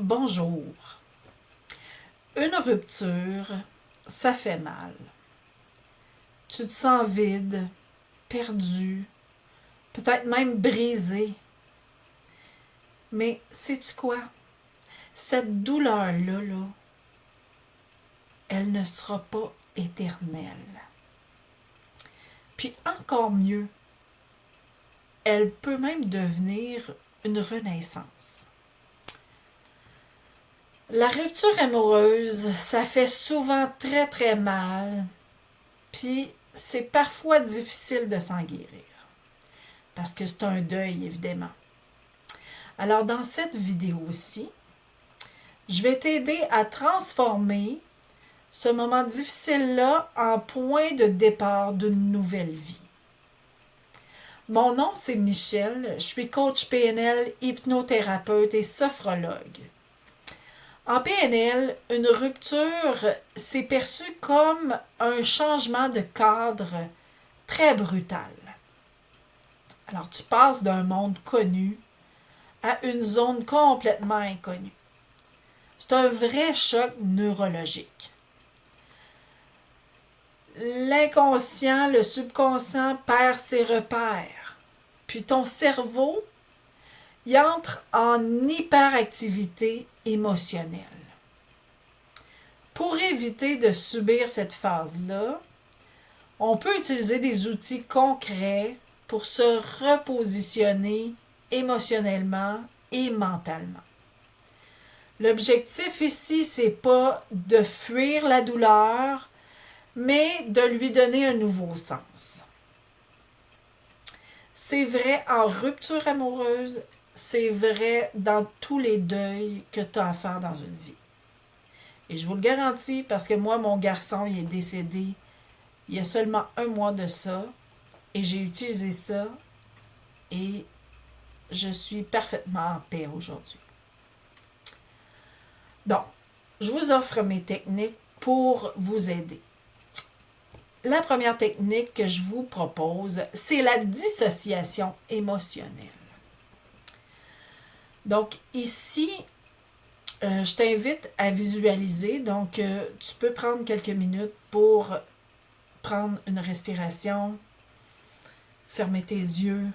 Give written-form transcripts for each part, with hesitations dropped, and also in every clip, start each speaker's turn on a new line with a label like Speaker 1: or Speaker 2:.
Speaker 1: Bonjour. Une rupture, ça fait mal. Tu te sens vide, perdu, peut-être même brisé. Mais sais-tu quoi? Cette douleur-là, elle ne sera pas éternelle. Puis encore mieux, elle peut même devenir une renaissance. La rupture amoureuse, ça fait souvent très très mal, puis c'est parfois difficile de s'en guérir, parce que c'est un deuil évidemment. Alors dans cette vidéo-ci, je vais t'aider à transformer ce moment difficile-là en point de départ d'une nouvelle vie. Mon nom, c'est Michel, je suis coach PNL, hypnothérapeute et sophrologue. En PNL, une rupture, c'est perçu comme un changement de cadre très brutal. Alors, tu passes d'un monde connu à une zone complètement inconnue. C'est un vrai choc neurologique. L'inconscient, le subconscient perd ses repères. Puis ton cerveau, il entre en hyperactivité émotionnelle. Pour éviter de subir cette phase-là, on peut utiliser des outils concrets pour se repositionner émotionnellement et mentalement. L'objectif ici, c'est pas de fuir la douleur, mais de lui donner un nouveau sens. C'est vrai en rupture amoureuse, c'est vrai dans tous les deuils que tu as à faire dans une vie. Et je vous le garantis parce que moi, mon garçon, il est décédé il y a seulement 1 mois de ça, et j'ai utilisé ça, et je suis parfaitement en paix aujourd'hui. Donc, je vous offre mes techniques pour vous aider. La première technique que je vous propose, c'est la dissociation émotionnelle. Donc, ici, je t'invite à visualiser. Donc, tu peux prendre quelques minutes pour prendre une respiration, fermer tes yeux,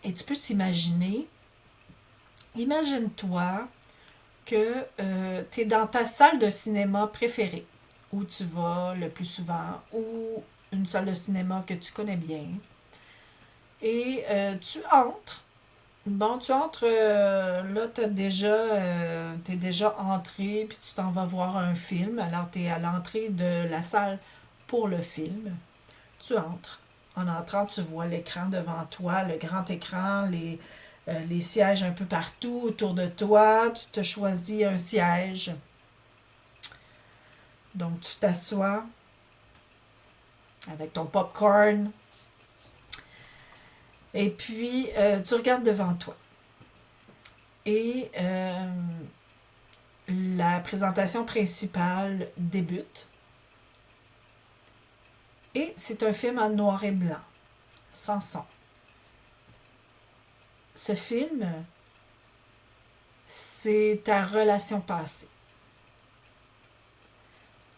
Speaker 1: et tu peux t'imaginer. Imagine-toi que tu es dans ta salle de cinéma préférée, où tu vas le plus souvent, ou une salle de cinéma que tu connais bien. Et tu entres. Bon, tu entres, là, t'es déjà entré, puis tu t'en vas voir un film. Alors, tu es à l'entrée de la salle pour le film. Tu entres. En entrant, tu vois l'écran devant toi, le grand écran, les sièges un peu partout autour de toi. Tu te choisis un siège. Donc, tu t'assois avec ton popcorn. Et puis, tu regardes devant toi. Et la présentation principale débute. Et c'est un film en noir et blanc, sans son. Ce film, c'est ta relation passée.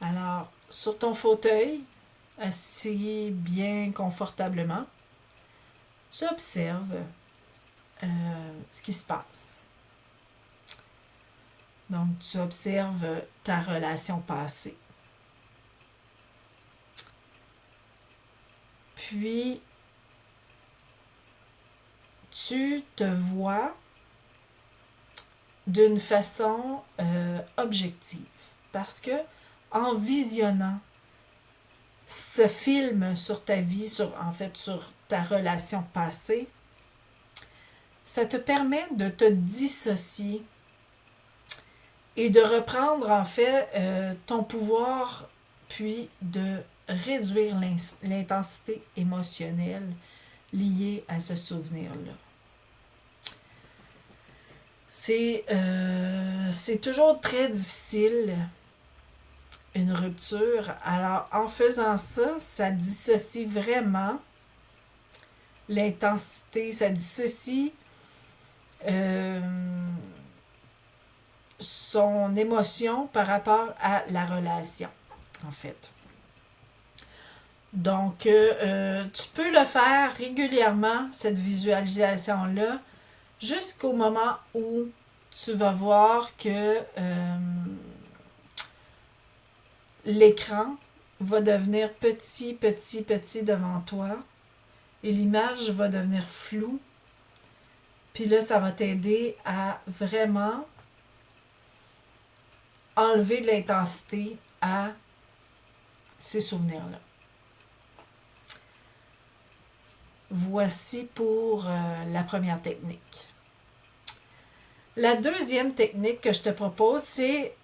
Speaker 1: Alors, sur ton fauteuil, assis bien confortablement, tu observes ce qui se passe. Donc, tu observes ta relation passée. Puis, tu te vois d'une façon objective. Parce que, en visionnant ce film sur ta vie, sur ta relation passée, ça te permet de te dissocier et de reprendre en fait ton pouvoir, puis de réduire l'intensité émotionnelle liée à ce souvenir-là. C'est toujours très difficile, une rupture. Alors, en faisant ça, ça dissocie vraiment l'intensité, ça dissocie son émotion par rapport à la relation, en fait. Donc, tu peux le faire régulièrement, cette visualisation-là, jusqu'au moment où tu vas voir que l'écran va devenir petit, petit, petit devant toi et l'image va devenir floue. Puis là, ça va t'aider à vraiment enlever de l'intensité à ces souvenirs-là. Voici pour la première technique. La deuxième technique que je te propose, c'est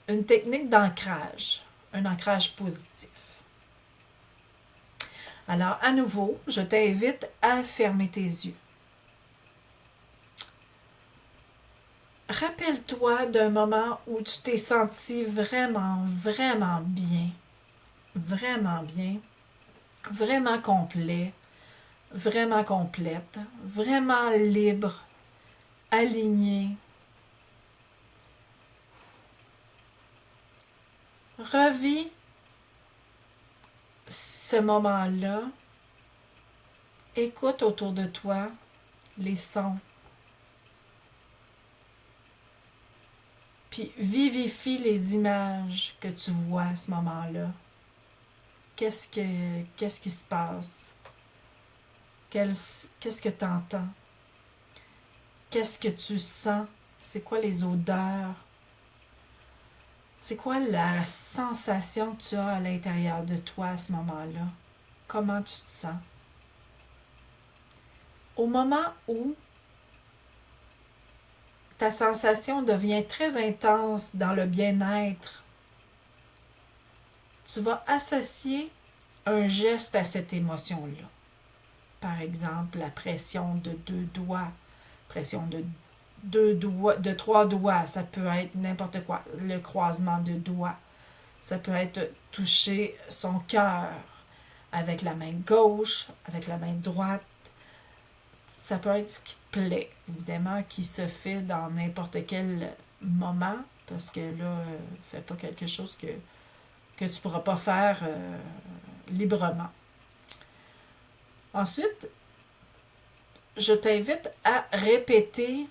Speaker 1: une technique d'ancrage, un ancrage positif. Alors, à nouveau, je t'invite à fermer tes yeux. Rappelle-toi d'un moment où tu t'es senti vraiment, vraiment bien, vraiment complet, vraiment complète, vraiment libre, aligné. Revis ce moment-là. Écoute autour de toi les sons. Puis vivifie les images que tu vois à ce moment-là. Qu'est-ce qui se passe? Qu'est-ce que tu entends? Qu'est-ce que tu sens? C'est quoi les odeurs? C'est quoi la sensation que tu as à l'intérieur de toi à ce moment-là? Comment tu te sens? Au moment où ta sensation devient très intense dans le bien-être, tu vas associer un geste à cette émotion-là. Par exemple, la pression de 2 doigts, pression de 2 doigts, de 3 doigts, ça peut être n'importe quoi, le croisement de doigts. Ça peut être toucher son cœur avec la main gauche, avec la main droite. Ça peut être ce qui te plaît, évidemment, qui se fait dans n'importe quel moment, parce que là, fais pas quelque chose que tu ne pourras pas faire librement. Ensuite, je t'invite à répéter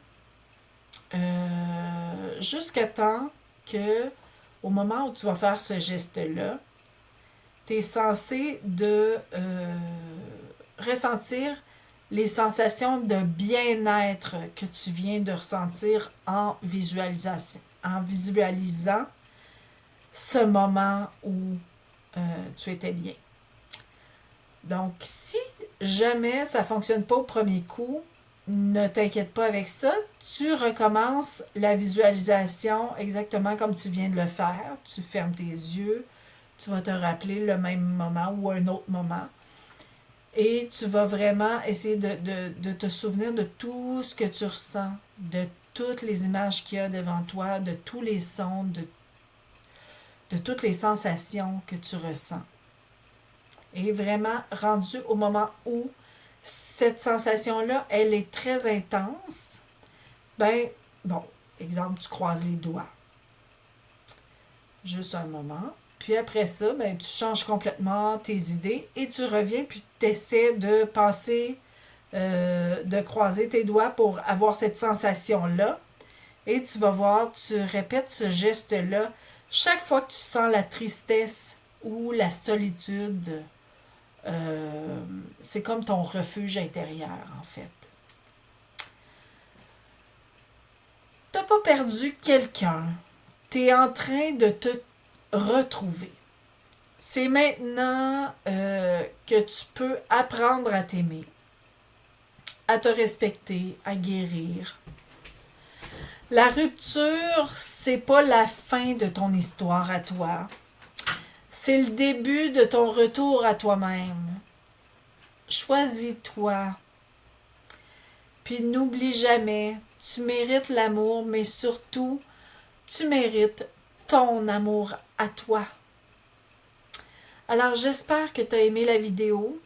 Speaker 1: jusqu'à temps que, au moment où tu vas faire ce geste-là, tu es censé de ressentir les sensations de bien-être que tu viens de ressentir en visualisant ce moment où tu étais bien. Donc, si jamais ça ne fonctionne pas au premier coup, ne t'inquiète pas avec ça. Tu recommences la visualisation exactement comme tu viens de le faire. Tu fermes tes yeux, tu vas te rappeler le même moment ou un autre moment. Et tu vas vraiment essayer de te souvenir de tout ce que tu ressens, de toutes les images qu'il y a devant toi, de tous les sons, de toutes les sensations que tu ressens. Et vraiment rendu au moment où cette sensation-là, elle est très intense, exemple, tu croises les doigts. Juste un moment. Puis après ça, tu changes complètement tes idées et tu reviens puis tu essaies de passer, de croiser tes doigts pour avoir cette sensation-là. Et tu vas voir, tu répètes ce geste-là chaque fois que tu sens la tristesse ou la solitude. C'est comme ton refuge intérieur, en fait. T'as pas perdu quelqu'un. T'es en train de te retrouver. C'est maintenant que tu peux apprendre à t'aimer, à te respecter, à guérir. La rupture, c'est pas la fin de ton histoire à toi. C'est le début de ton retour à toi-même. Choisis-toi. Puis n'oublie jamais, tu mérites l'amour, mais surtout, tu mérites ton amour à toi. Alors, j'espère que tu as aimé la vidéo.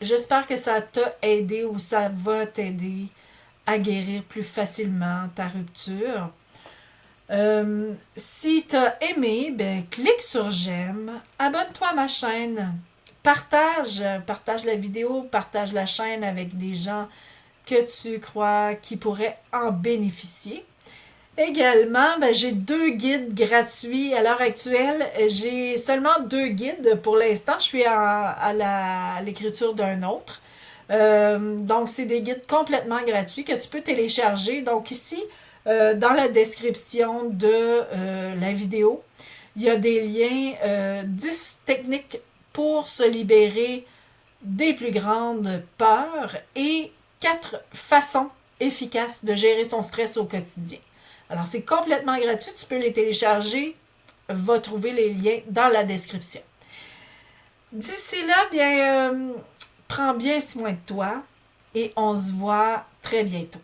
Speaker 1: J'espère que ça t'a aidé ou ça va t'aider à guérir plus facilement ta rupture. Si tu as aimé, ben, clique sur j'aime, abonne-toi à ma chaîne, partage la vidéo, partage la chaîne avec des gens que tu crois qui pourraient en bénéficier. Également, ben, j'ai 2 guides gratuits à l'heure actuelle. J'ai seulement 2 guides pour l'instant. Je suis à l'écriture d'un autre. Donc, c'est des guides complètement gratuits que tu peux télécharger. Donc, ici, dans la description de la vidéo, il y a des liens 10 techniques pour se libérer des plus grandes peurs et 4 façons efficaces de gérer son stress au quotidien. Alors, c'est complètement gratuit. Tu peux les télécharger. Va trouver les liens dans la description. D'ici là, bien, prends bien soin de toi et on se voit très bientôt.